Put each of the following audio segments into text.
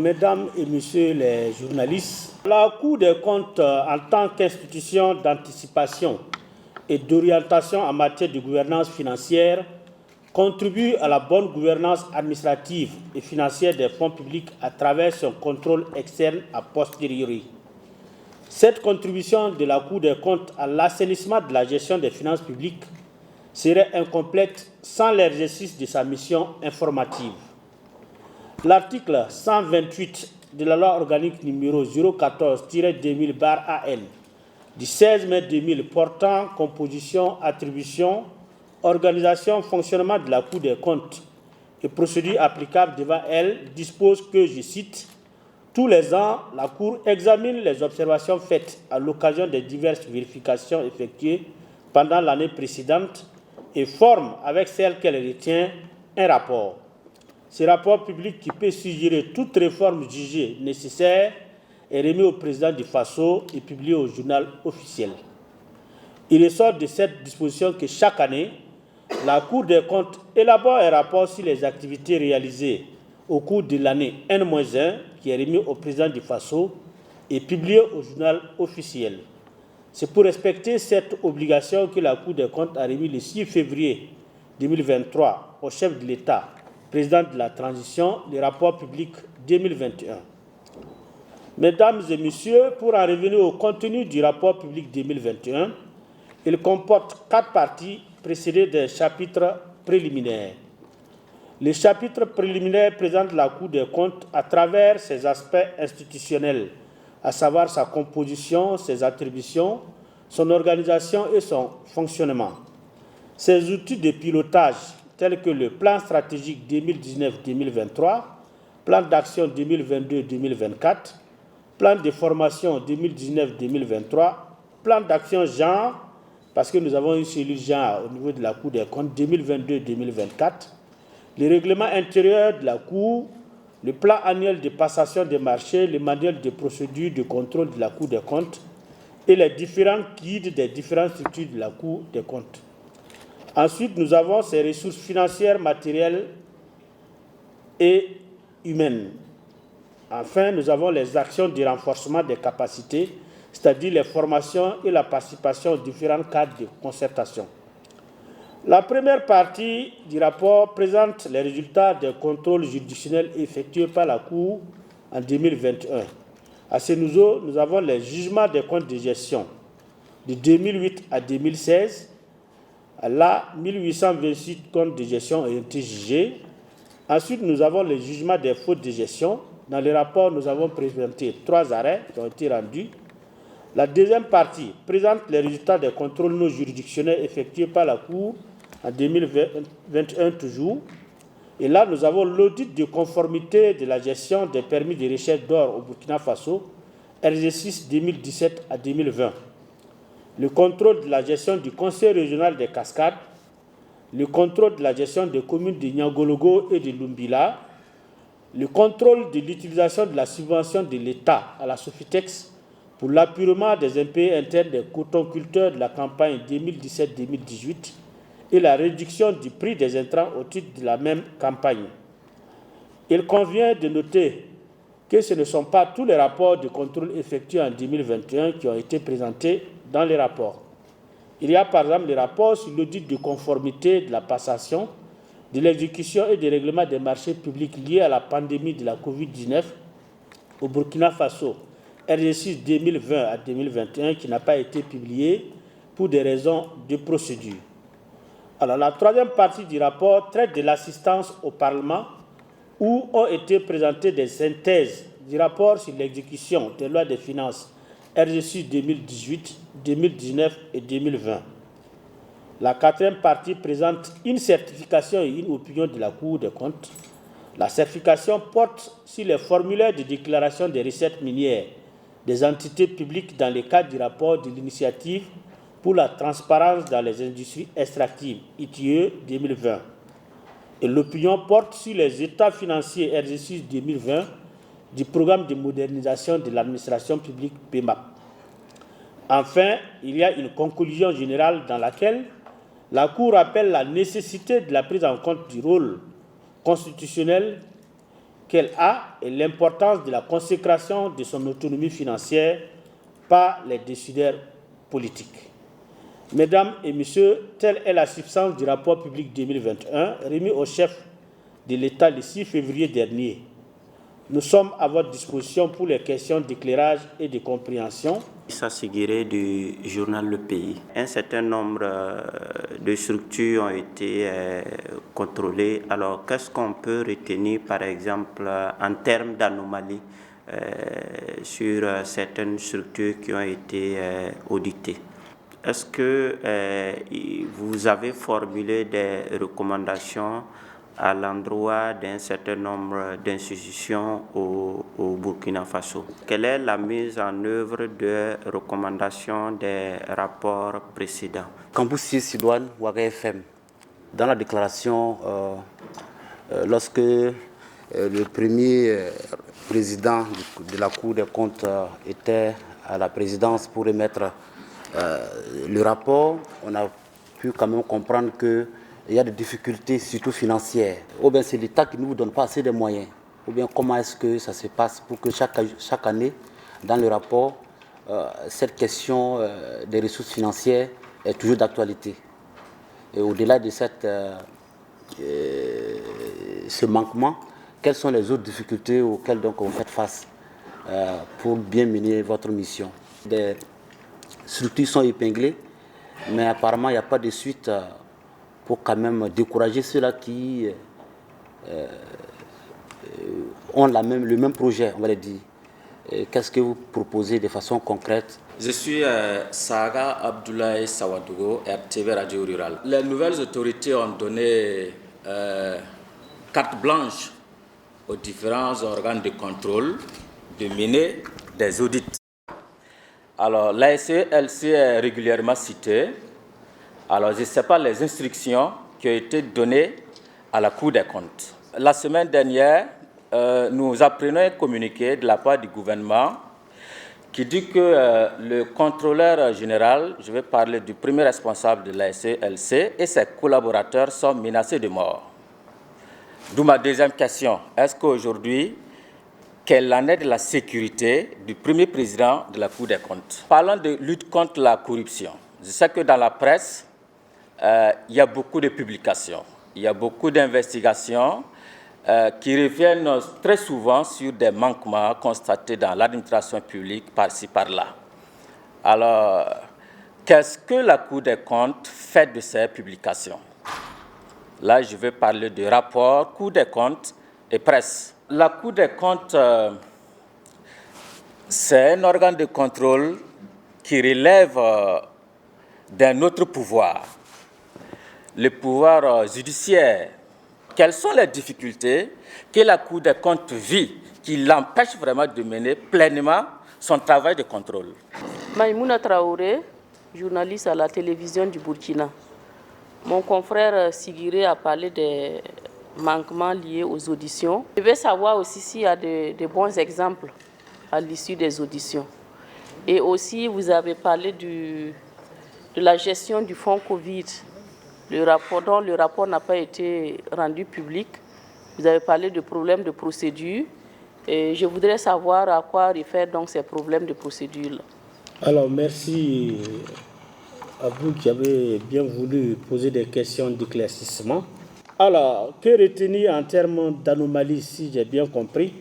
Mesdames et Messieurs les journalistes, la Cour des comptes, en tant qu'institution d'anticipation et d'orientation en matière de gouvernance financière, contribue à la bonne gouvernance administrative et financière des fonds publics à travers son contrôle externe a posteriori. Cette contribution de la Cour des comptes à l'assainissement de la gestion des finances publiques serait incomplète sans l'exercice de sa mission informative. L'article 128 de la loi organique numéro 014-2000/AN du 16 mai 2000 portant composition, attribution, organisation, fonctionnement de la Cour des comptes et procédures applicables devant elle dispose que, je cite, « Tous les ans, la Cour examine les observations faites à l'occasion des diverses vérifications effectuées pendant l'année précédente et forme, avec celles qu'elle retient, un rapport. Ce rapport public qui peut suggérer toute réforme jugée nécessaire est remis au président du FASO et publié au journal officiel. Il ressort de cette disposition que chaque année, la Cour des comptes élabore un rapport sur les activités réalisées au cours de l'année N-1 qui est remis au président du FASO et publié au journal officiel. C'est pour respecter cette obligation que la Cour des comptes a remis le 6 février 2023 au chef de l'État, président de la transition, le rapport public 2021. Mesdames et messieurs, pour en revenir au contenu du rapport public 2021, il comporte 4 parties précédées d'un chapitre préliminaire. Le chapitre préliminaire présente la Cour des comptes à travers ses aspects institutionnels, à savoir sa composition, ses attributions, son organisation et son fonctionnement. Ses outils de pilotage tels que le plan stratégique 2019-2023, plan d'action 2022-2024, plan de formation 2019-2023, plan d'action genre, parce que nous avons une cellule genre au niveau de la Cour des comptes 2022-2024, le règlement intérieur de la Cour, le plan annuel de passation des marchés, le manuel de procédure de contrôle de la Cour des comptes et les différents guides des différentes structures de la Cour des comptes. Ensuite, nous avons ces ressources financières, matérielles et humaines. Enfin, nous avons les actions de renforcement des capacités, c'est-à-dire les formations et la participation aux différents cadres de concertation. La première partie du rapport présente les résultats des contrôles juridictionnels effectués par la Cour en 2021. À ce niveau, nous avons les jugements des comptes de gestion de 2008 à 2016. Là, 1828 comptes de gestion ont été jugés. Ensuite, nous avons les jugements des fautes de gestion. Dans le rapport, nous avons présenté 3 arrêts qui ont été rendus. La deuxième partie présente les résultats des contrôles non juridictionnels effectués par la Cour en 2021 toujours. Et là, nous avons l'audit de conformité de la gestion des permis de recherche d'or au Burkina Faso, exercice 2017 à 2020. Le contrôle de la gestion du Conseil régional des Cascades, le contrôle de la gestion des communes de Niangologo et de Lumbila, le contrôle de l'utilisation de la subvention de l'État à la Sofitex pour l'appurement des impayés internes des cotonculteurs de la campagne 2017-2018 et la réduction du prix des intrants au titre de la même campagne. Il convient de noter que ce ne sont pas tous les rapports de contrôle effectués en 2021 qui ont été présentés dans les rapports. Il y a par exemple les rapports sur l'audit de conformité de la passation, de l'exécution et du règlement des marchés publics liés à la pandémie de la COVID-19 au Burkina Faso, exercice 2020 à 2021, qui n'a pas été publié pour des raisons de procédure. Alors, la troisième partie du rapport traite de l'assistance au Parlement, où ont été présentées des synthèses du rapport sur l'exécution des lois des finances exercice 2018, 2019 et 2020. La quatrième partie présente une certification et une opinion de la Cour des comptes. La certification porte sur les formulaires de déclaration des recettes minières des entités publiques dans le cadre du rapport de l'initiative pour la transparence dans les industries extractives, ITIE 2020. Et l'opinion porte sur les états financiers exercice 2020 du programme de modernisation de l'administration publique PEMAP. Enfin, il y a une conclusion générale dans laquelle la Cour rappelle la nécessité de la prise en compte du rôle constitutionnel qu'elle a et l'importance de la consécration de son autonomie financière par les décideurs politiques. Mesdames et Messieurs, telle est la substance du rapport public 2021 remis au chef de l'État le 6 février dernier. Nous sommes à votre disposition pour les questions d'éclairage et de compréhension. Issa Seguiré du journal Le Pays. Un certain nombre de structures ont été contrôlées. Alors, qu'est-ce qu'on peut retenir, par exemple, en termes d'anomalies sur certaines structures qui ont été auditées? Est-ce que vous avez formulé des recommandations à l'endroit d'un certain nombre d'institutions au Burkina Faso? Quelle est la mise en œuvre de recommandations des rapports précédents? Kamboussi Sidouane, Ouaga FM. Dans la déclaration, lorsque le premier président de la Cour des comptes était à la présidence pour émettre le rapport, on a pu quand même comprendre qu'il y a des difficultés, surtout financières. Ou bien c'est l'État qui ne vous donne pas assez de moyens. Ou bien comment est-ce que ça se passe pour que chaque année, dans le rapport, cette question des ressources financières est toujours d'actualité. Et au-delà de ce manquement, quelles sont les autres difficultés auxquelles donc vous faites face pour bien mener votre mission? Des structures sont épinglées, mais apparemment il n'y a pas de suite pour quand même décourager ceux-là qui ont le même projet, on va le dire. Qu'est-ce que vous proposez de façon concrète? Je suis Saga Abdoulaye Sawadogo, RTV Radio Rural. Les nouvelles autorités ont donné carte blanche aux différents organes de contrôle de mener des audits. Alors, l'ASE-LC est régulièrement citée. Alors, je ne sais pas les instructions qui ont été données à la Cour des comptes. La semaine dernière, nous apprenons un communiqué de la part du gouvernement qui dit que le contrôleur général, je vais parler du premier responsable de la SELC, et ses collaborateurs sont menacés de mort. D'où ma deuxième question. Est-ce qu'aujourd'hui, quelle en est de la sécurité du premier président de la Cour des comptes? Parlant de lutte contre la corruption, je sais que dans la presse, il y a beaucoup de publications, il y a beaucoup d'investigations qui reviennent très souvent sur des manquements constatés dans l'administration publique par-ci, par-là. Alors, qu'est-ce que la Cour des comptes fait de ces publications? Là, je vais parler de rapports, Cour des comptes et presse. La Cour des comptes, c'est un organe de contrôle qui relève d'un autre pouvoir, le pouvoir judiciaire. Quelles sont les difficultés que la Cour des comptes vit qui l'empêchent vraiment de mener pleinement son travail de contrôle? Maïmouna Traoré, journaliste à la télévision du Burkina. Mon confrère Sigiré a parlé des manquements liés aux auditions. Je veux savoir aussi s'il y a de bons exemples à l'issue des auditions. Et aussi, vous avez parlé de la gestion du fonds Covid. Le rapport n'a pas été rendu public. Vous avez parlé de problèmes de procédure. Et je voudrais savoir à quoi réfèrent donc ces problèmes de procédure-là. Alors, merci à vous qui avez bien voulu poser des questions d'éclaircissement. Alors, que retenir en termes d'anomalies, si j'ai bien compris?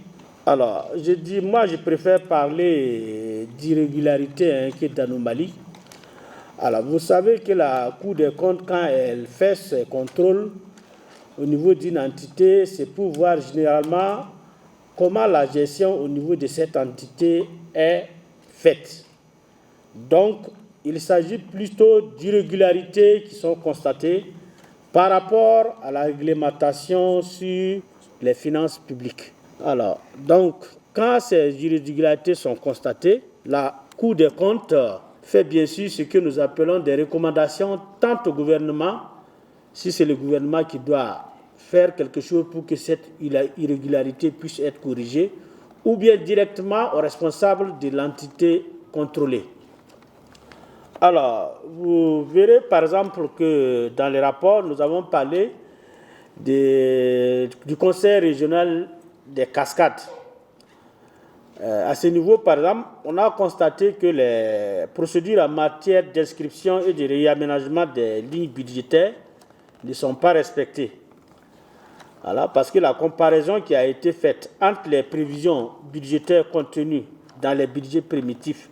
Alors, je préfère parler d'irrégularité que d'anomalie. Alors, vous savez que la Cour des comptes, quand elle fait ses contrôles au niveau d'une entité, c'est pour voir généralement comment la gestion au niveau de cette entité est faite. Donc, il s'agit plutôt d'irrégularités qui sont constatées par rapport à la réglementation sur les finances publiques. Alors, donc, quand ces irrégularités sont constatées, la Cour des comptes fait bien sûr ce que nous appelons des recommandations tant au gouvernement, si c'est le gouvernement qui doit faire quelque chose pour que cette irrégularité puisse être corrigée, ou bien directement aux responsables de l'entité contrôlée. Alors, vous verrez par exemple que dans les rapports, nous avons parlé du conseil régional des cascades. À ce niveau, par exemple, on a constaté que les procédures en matière d'inscription et de réaménagement des lignes budgétaires ne sont pas respectées. Voilà, parce que la comparaison qui a été faite entre les prévisions budgétaires contenues dans les budgets primitifs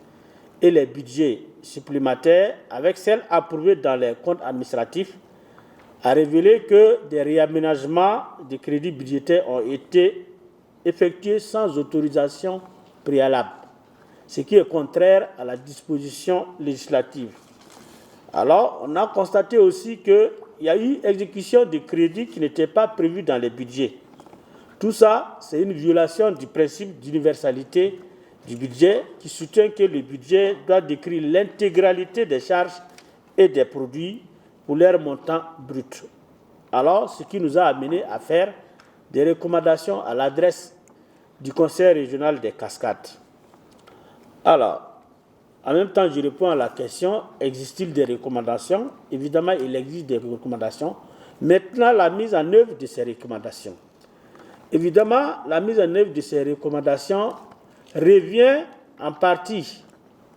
et les budgets supplémentaires avec celles approuvées dans les comptes administratifs a révélé que des réaménagements de crédits budgétaires ont été effectués sans autorisation préalable, ce qui est contraire à la disposition législative. Alors, on a constaté aussi qu'il y a eu exécution de crédits qui n'étaient pas prévus dans les budgets. Tout ça, c'est une violation du principe d'universalité du budget qui soutient que le budget doit décrire l'intégralité des charges et des produits pour leur montant brut. Alors, ce qui nous a amené à faire des recommandations à l'adresse du Conseil régional des Cascades. Alors, en même temps, je réponds à la question, existe-t-il des recommandations? Évidemment, il existe des recommandations. Maintenant, la mise en œuvre de ces recommandations. Évidemment, la mise en œuvre de ces recommandations revient en partie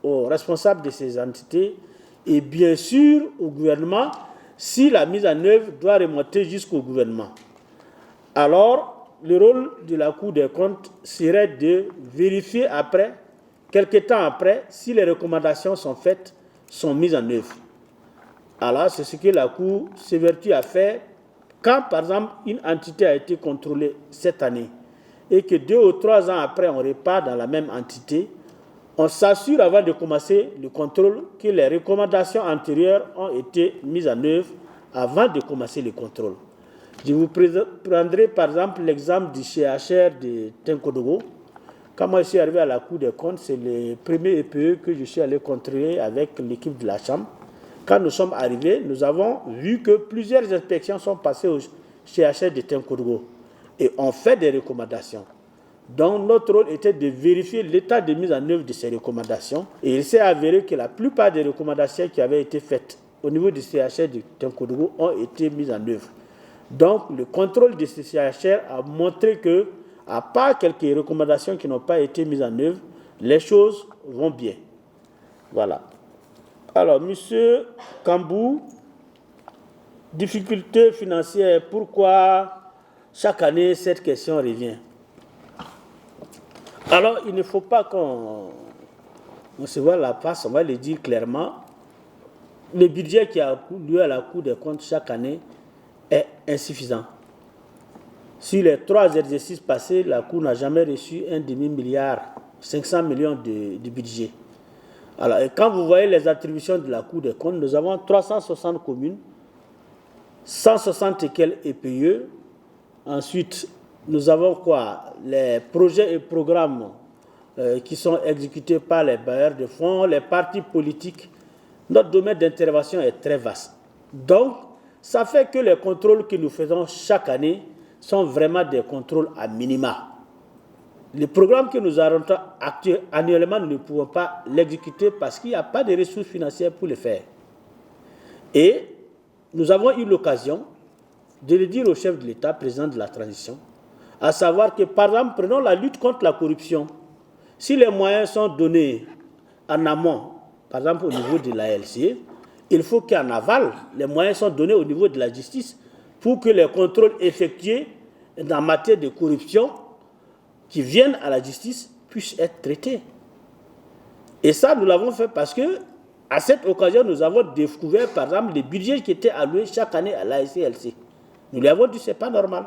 aux responsables de ces entités et bien sûr au gouvernement si la mise en œuvre doit remonter jusqu'au gouvernement. Alors, le rôle de la Cour des comptes serait de vérifier après, quelque temps après, si les recommandations sont faites, sont mises en œuvre. Alors, c'est ce que la Cour s'évertue à faire quand, par exemple, une entité a été contrôlée cette année et que 2 ou 3 ans après, on repart dans la même entité, on s'assure avant de commencer le contrôle que les recommandations antérieures ont été mises en œuvre avant de commencer le contrôle. Je vous prendrai par exemple l'exemple du CHR de Tenkodogo. Quand moi je suis arrivé à la Cour des comptes, c'est le premier EPE que je suis allé contrôler avec l'équipe de la Chambre. Quand nous sommes arrivés, nous avons vu que plusieurs inspections sont passées au CHR de Tenkodogo et ont fait des recommandations. Donc notre rôle était de vérifier l'état de mise en œuvre de ces recommandations et il s'est avéré que la plupart des recommandations qui avaient été faites au niveau du CHR de Tenkodogo ont été mises en œuvre. Donc le contrôle de ce CHR a montré que, à part quelques recommandations qui n'ont pas été mises en œuvre, les choses vont bien. Voilà. Alors, M. Kambou, difficultés financières, pourquoi chaque année cette question revient? Alors, il ne faut pas qu'on se voit la face, on va le dire clairement. Le budget qui a lieu à la Cour des comptes chaque année est insuffisant. Sur les 3 exercices passés, la Cour n'a jamais reçu un demi-milliard, 500 millions de budget. Alors, et quand vous voyez les attributions de la Cour des comptes, nous avons 360 communes, 160 et quelques EPE. Ensuite, nous avons quoi? Les projets et programmes qui sont exécutés par les bailleurs de fonds, les partis politiques. Notre domaine d'intervention est très vaste. Donc, ça fait que les contrôles que nous faisons chaque année sont vraiment des contrôles à minima. Les programmes que nous arrêtons annuellement, nous ne pouvons pas l'exécuter parce qu'il n'y a pas de ressources financières pour le faire. Et nous avons eu l'occasion de le dire au chef de l'État, président de la transition, à savoir que, par exemple, prenons la lutte contre la corruption. Si les moyens sont donnés en amont, par exemple au niveau de la LCE, il faut qu'en aval, les moyens soient donnés au niveau de la justice pour que les contrôles effectués en matière de corruption qui viennent à la justice puissent être traités. Et ça, nous l'avons fait parce que, à cette occasion, nous avons découvert, par exemple, les budgets qui étaient alloués chaque année à l'ASCLC. Nous lui avons dit que ce n'est pas normal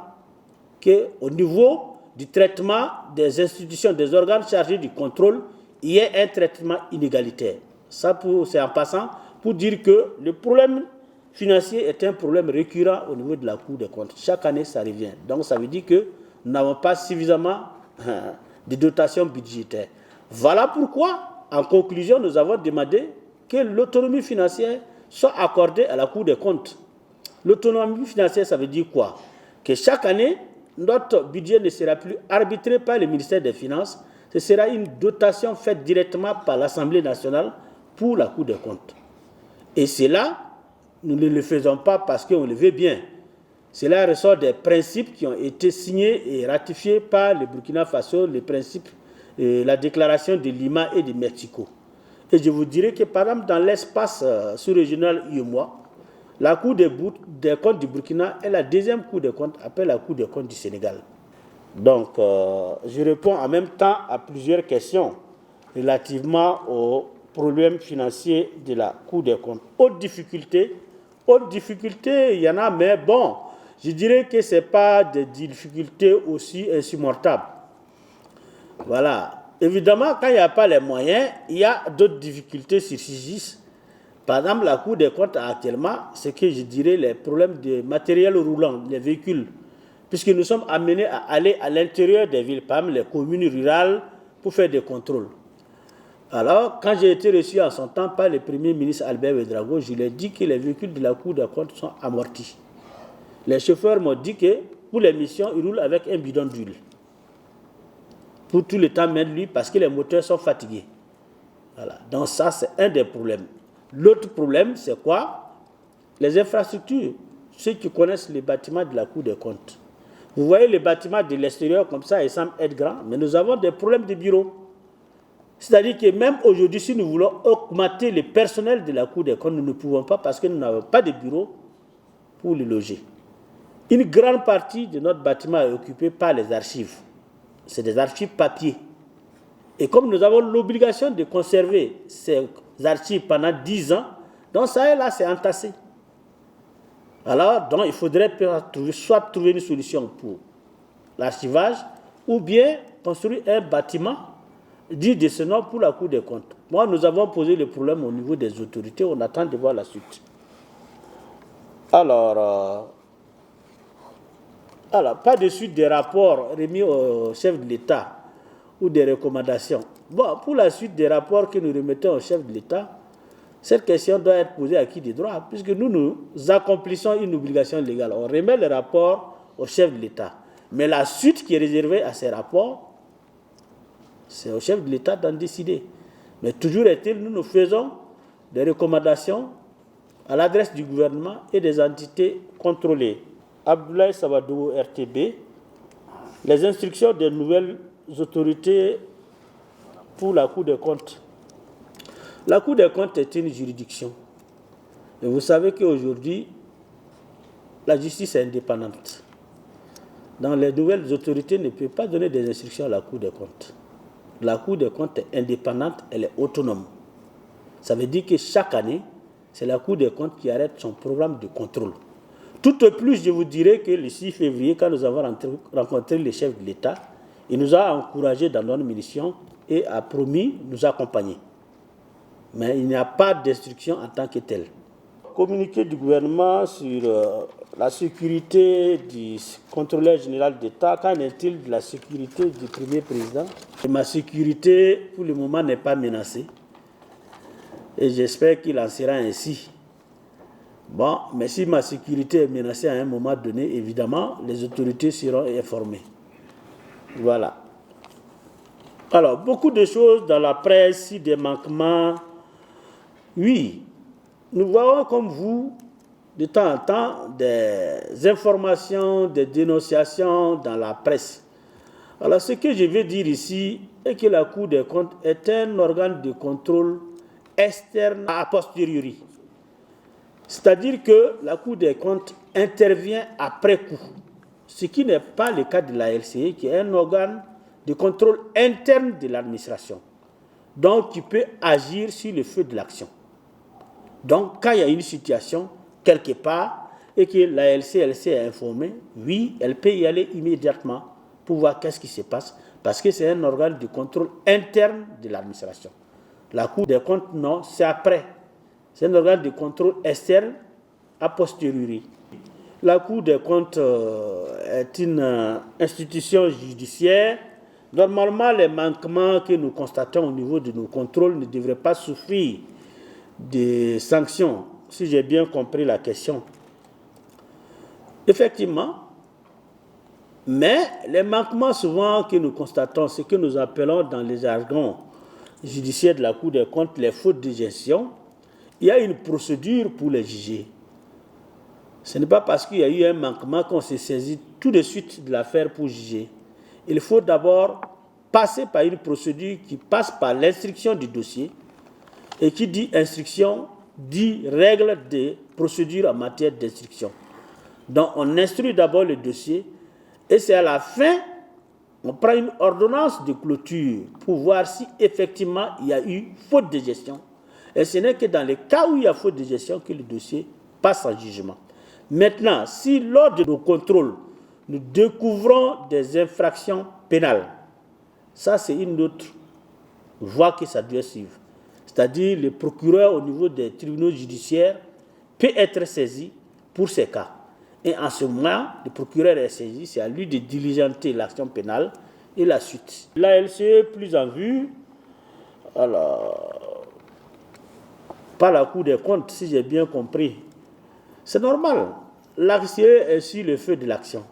qu'au niveau du traitement des institutions, des organes chargés du contrôle, il y ait un traitement inégalitaire. Ça, c'est en passant pour dire que le problème financier est un problème récurrent au niveau de la Cour des comptes. Chaque année, ça revient. Donc, ça veut dire que nous n'avons pas suffisamment de dotations budgétaires. Voilà pourquoi, en conclusion, nous avons demandé que l'autonomie financière soit accordée à la Cour des comptes. L'autonomie financière, ça veut dire quoi? Que chaque année, notre budget ne sera plus arbitré par le ministère des Finances. Ce sera une dotation faite directement par l'Assemblée nationale pour la Cour des comptes. Et c'est là, nous ne le faisons pas parce qu'on le veut bien. Cela ressort des principes qui ont été signés et ratifiés par le Burkina Faso, les principes, la déclaration de Lima et de Mexico. Et je vous dirais que, par exemple, dans l'espace sous-régional UEMOA, la Cour des comptes du Burkina est la deuxième Cour des comptes après la Cour des comptes du Sénégal. Donc, je réponds en même temps à plusieurs questions relativement aux problèmes financiers de la Cour des comptes. Autres difficultés, il y en a, mais bon, je dirais que ce n'est pas des difficultés aussi insurmontables. Voilà. Évidemment, quand il n'y a pas les moyens, il y a d'autres difficultés surgissent. Par exemple, la Cour des comptes actuellement, c'est que je dirais les problèmes de matériel roulant, les véhicules, puisque nous sommes amenés à aller à l'intérieur des villes, par exemple les communes rurales, pour faire des contrôles. Alors, quand j'ai été reçu en son temps par le Premier ministre Albert Ouédraogo, je lui ai dit que les véhicules de la Cour des comptes sont amortis. Les chauffeurs m'ont dit que pour les missions, ils roulent avec un bidon d'huile. Pour tout le temps, même lui, parce que les moteurs sont fatigués. Voilà. Donc ça, c'est un des problèmes. L'autre problème, c'est quoi? Les infrastructures. Ceux qui connaissent les bâtiments de la Cour des comptes. Vous voyez les bâtiments de l'extérieur comme ça, ils semblent être grands, mais nous avons des problèmes de bureaux. C'est-à-dire que même aujourd'hui, si nous voulons augmenter le personnel de la Cour des comptes, nous ne pouvons pas parce que nous n'avons pas de bureau pour les loger. Une grande partie de notre bâtiment est occupée par les archives. C'est des archives papier. Et comme nous avons l'obligation de conserver ces archives pendant 10 ans, donc ça et là, c'est entassé. Alors, donc, il faudrait soit trouver une solution pour l'archivage ou bien construire un bâtiment dit de ce nom pour la Cour des comptes. Moi, nous avons posé le problème au niveau des autorités, on attend de voir la suite. Alors, pas de suite des rapports remis au chef de l'État ou des recommandations. Bon, pour la suite des rapports que nous remettons au chef de l'État, cette question doit être posée à qui de droit, puisque nous accomplissons une obligation légale. On remet le rapport au chef de l'État. Mais la suite qui est réservée à ces rapports, c'est au chef de l'État d'en décider. Mais toujours est-il, nous faisons des recommandations à l'adresse du gouvernement et des entités contrôlées. Abdoulaye Sawadougou, RTB, les instructions des nouvelles autorités pour la Cour des comptes. La Cour des comptes est une juridiction. Et vous savez qu'aujourd'hui, la justice est indépendante. Donc les nouvelles autorités ne peuvent pas donner des instructions à la Cour des comptes. La Cour des comptes est indépendante, elle est autonome. Ça veut dire que chaque année, c'est la Cour des comptes qui arrête son programme de contrôle. Tout au plus, je vous dirais que le 6 février, quand nous avons rencontré le chef de l'État, il nous a encouragés dans notre mission et a promis de nous accompagner. Mais il n'y a pas d'instruction en tant que telle. Communiqué du gouvernement sur la sécurité du contrôleur général d'État, qu'en est-il de la sécurité du premier président? Et ma sécurité, pour le moment, n'est pas menacée. Et j'espère qu'il en sera ainsi. Bon, mais si ma sécurité est menacée à un moment donné, évidemment, les autorités seront informées. Voilà. Alors, beaucoup de choses dans la presse, des manquements. Oui, nous voyons comme vous, de temps en temps, des informations, des dénonciations dans la presse. Alors, ce que je veux dire ici est que la Cour des comptes est un organe de contrôle externe a posteriori. C'est-à-dire que la Cour des comptes intervient après coup, ce qui n'est pas le cas de la LCE, qui est un organe de contrôle interne de l'administration, donc qui peut agir sur le feu de l'action. Donc, quand il y a une situation quelque part et que la LCLC est informée, oui, elle peut y aller immédiatement pour voir qu'est-ce qui se passe, parce que c'est un organe de contrôle interne de l'administration. La Cour des comptes, non, c'est après. C'est un organe de contrôle externe a posteriori. La Cour des comptes est une institution judiciaire. Normalement, les manquements que nous constatons au niveau de nos contrôles ne devraient pas souffrir de sanctions, si j'ai bien compris la question. Effectivement, mais les manquements souvent que nous constatons, ce que nous appelons dans les jargons judiciaires de la Cour des comptes les fautes de gestion, il y a une procédure pour les juger. Ce n'est pas parce qu'il y a eu un manquement qu'on se saisit tout de suite de l'affaire pour juger. Il faut d'abord passer par une procédure qui passe par l'instruction du dossier, et qui dit instruction dit règle de procédure en matière d'instruction. Donc on instruit d'abord le dossier et c'est à la fin on prend une ordonnance de clôture pour voir si effectivement il y a eu faute de gestion. Et ce n'est que dans les cas où il y a faute de gestion que le dossier passe en jugement. Maintenant, si lors de nos contrôles, nous découvrons des infractions pénales, ça c'est une autre voie que ça doit suivre. C'est-à-dire le procureur au niveau des tribunaux judiciaires peut être saisi pour ces cas. Et en ce moment, le procureur est saisi, c'est à lui de diligenter l'action pénale et la suite. La LCE plus en vue, alors, par la Cour des comptes, si j'ai bien compris, c'est normal. LCE est sur le feu de l'action.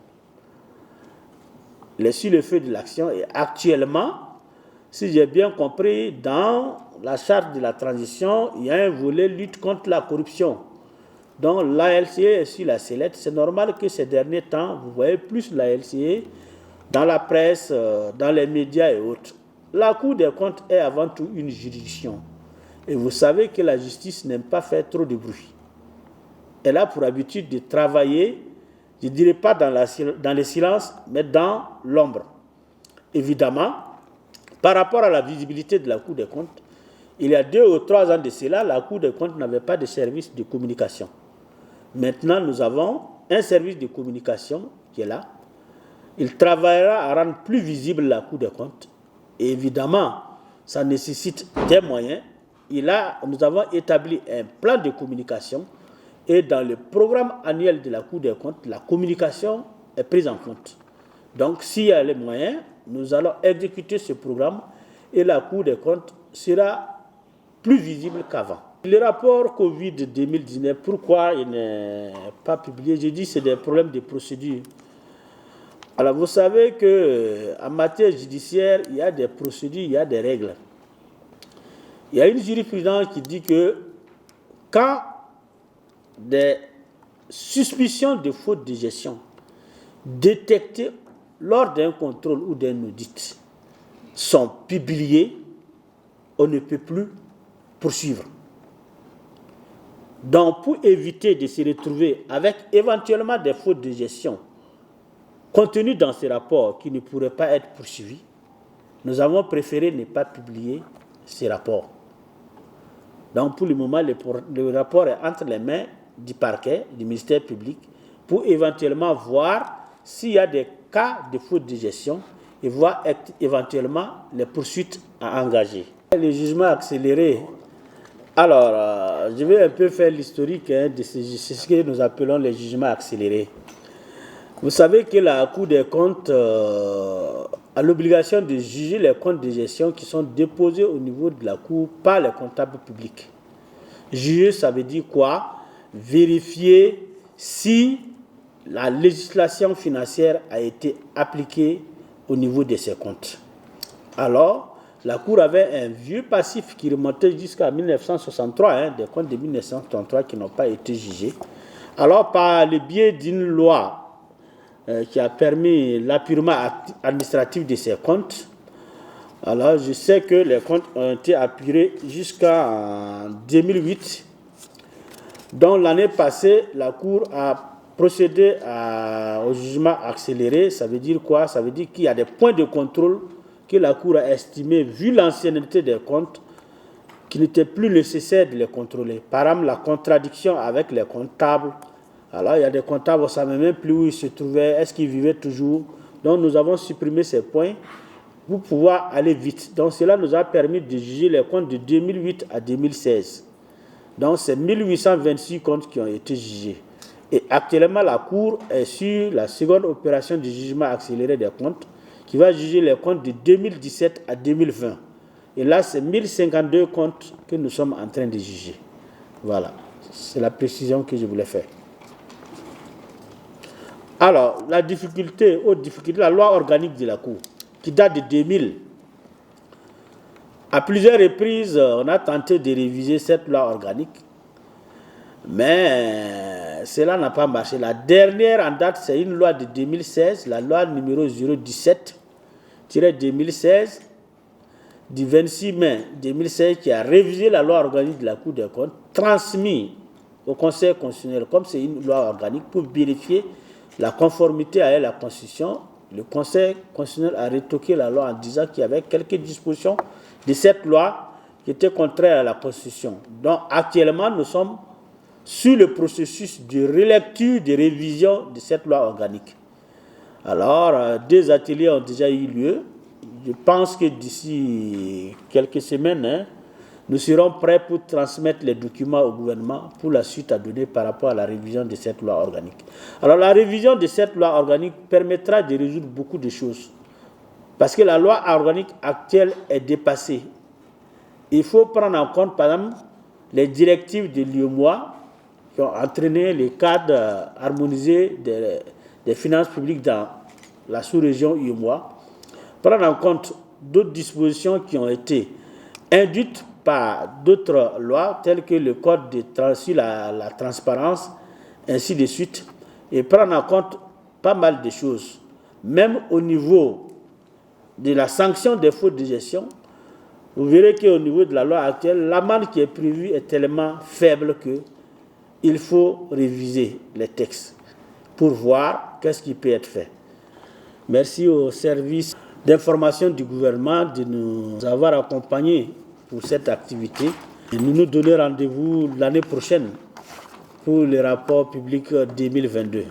Il est sur le feu de l'action et actuellement, si j'ai bien compris, dans la charte de la transition, il y a un volet lutte contre la corruption. Donc la LCE est sur la sellette. C'est normal que ces derniers temps, vous voyez plus la LCE dans la presse, dans les médias et autres. La Cour des comptes est avant tout une juridiction. Et vous savez que la justice n'aime pas faire trop de bruit. Elle a pour habitude de travailler, je ne dirais pas dans le silence, mais dans l'ombre. Évidemment, par rapport à la visibilité de la Cour des comptes, il y a 2 ou 3 ans de cela, la Cour des comptes n'avait pas de service de communication. Maintenant, nous avons un service de communication qui est là. Il travaillera à rendre plus visible la Cour des comptes. Et évidemment, ça nécessite des moyens. Nous avons établi un plan de communication et dans le programme annuel de la Cour des comptes, la communication est prise en compte. Donc, s'il y a les moyens, nous allons exécuter ce programme et la Cour des comptes sera plus visible qu'avant. Le rapport Covid 2019, pourquoi il n'est pas publié? J'ai dit que c'est des problèmes de procédure. Alors vous savez qu'en matière judiciaire, il y a des procédures, il y a des règles. Il y a une jurisprudence qui dit que quand des suspicions de faute de gestion détectées lors d'un contrôle ou d'un audit sont publiées, on ne peut plus poursuivre. Donc, pour éviter de se retrouver avec éventuellement des fautes de gestion contenues dans ces rapports qui ne pourraient pas être poursuivis, nous avons préféré ne pas publier ces rapports. Donc, pour le moment, le rapport est entre les mains du parquet, du ministère public, pour éventuellement voir s'il y a des cas de faute de gestion et voir éventuellement les poursuites à engager. Le jugement accéléré. Alors, je vais un peu faire l'historique de ce que nous appelons les jugements accélérés. Vous savez que la Cour des comptes a l'obligation de juger les comptes de gestion qui sont déposés au niveau de la Cour par les comptables publics. Juger, ça veut dire quoi? Vérifier si la législation financière a été appliquée au niveau de ces comptes. Alors, la Cour avait un vieux passif qui remontait jusqu'à 1963, des comptes de 1963 qui n'ont pas été jugés. Alors, par le biais d'une loi qui a permis l'appurement administratif de ces comptes, alors je sais que les comptes ont été appurés jusqu'en 2008. Donc, l'année passée, la Cour a procédé au jugement accéléré. Ça veut dire quoi? Ça veut dire qu'il y a des points de contrôle que la Cour a estimé, vu l'ancienneté des comptes, qu'il n'était plus nécessaire de les contrôler. Par exemple, la contradiction avec les comptables. Alors, il y a des comptables, on ne savait même plus où ils se trouvaient, est-ce qu'ils vivaient toujours. Donc, nous avons supprimé ces points pour pouvoir aller vite. Donc, cela nous a permis de juger les comptes de 2008 à 2016. Donc, c'est 1826 comptes qui ont été jugés. Et actuellement, la Cour est sur la seconde opération du jugement accéléré des comptes, qui va juger les comptes de 2017 à 2020. Et là, c'est 1052 comptes que nous sommes en train de juger. Voilà, c'est la précision que je voulais faire. Alors, la difficulté, la loi organique de la Cour, qui date de 2000. À plusieurs reprises, on a tenté de réviser cette loi organique. Mais cela n'a pas marché. La dernière en date, c'est une loi de 2016, la loi numéro 017-2016, du 26 mai 2016, qui a révisé la loi organique de la Cour des comptes, transmis au Conseil constitutionnel, comme c'est une loi organique, pour vérifier la conformité à la Constitution. Le Conseil constitutionnel a retoqué la loi en disant qu'il y avait quelques dispositions de cette loi qui étaient contraires à la Constitution. Donc actuellement, nous sommes sur le processus de relecture, de révision de cette loi organique. Alors, 2 ateliers ont déjà eu lieu. Je pense que d'ici quelques semaines, nous serons prêts pour transmettre les documents au gouvernement pour la suite à donner par rapport à la révision de cette loi organique. Alors, la révision de cette loi organique permettra de résoudre beaucoup de choses. Parce que la loi organique actuelle est dépassée. Il faut prendre en compte, par exemple, les directives de l'UEMOA qui ont entraîné les cadres harmonisés des finances publiques dans la sous-région UEMOA. Prendre en compte d'autres dispositions qui ont été induites par d'autres lois, telles que le code sur la transparence, ainsi de suite, et prendre en compte pas mal de choses. Même au niveau de la sanction des fautes de gestion, vous verrez qu'au niveau de la loi actuelle, l'amende qui est prévue est tellement faible qu'il faut réviser les textes pour voir qu'est-ce qui peut être fait. Merci au service d'information du gouvernement de nous avoir accompagnés pour cette activité. Et nous donnons rendez-vous l'année prochaine pour le rapport public 2022.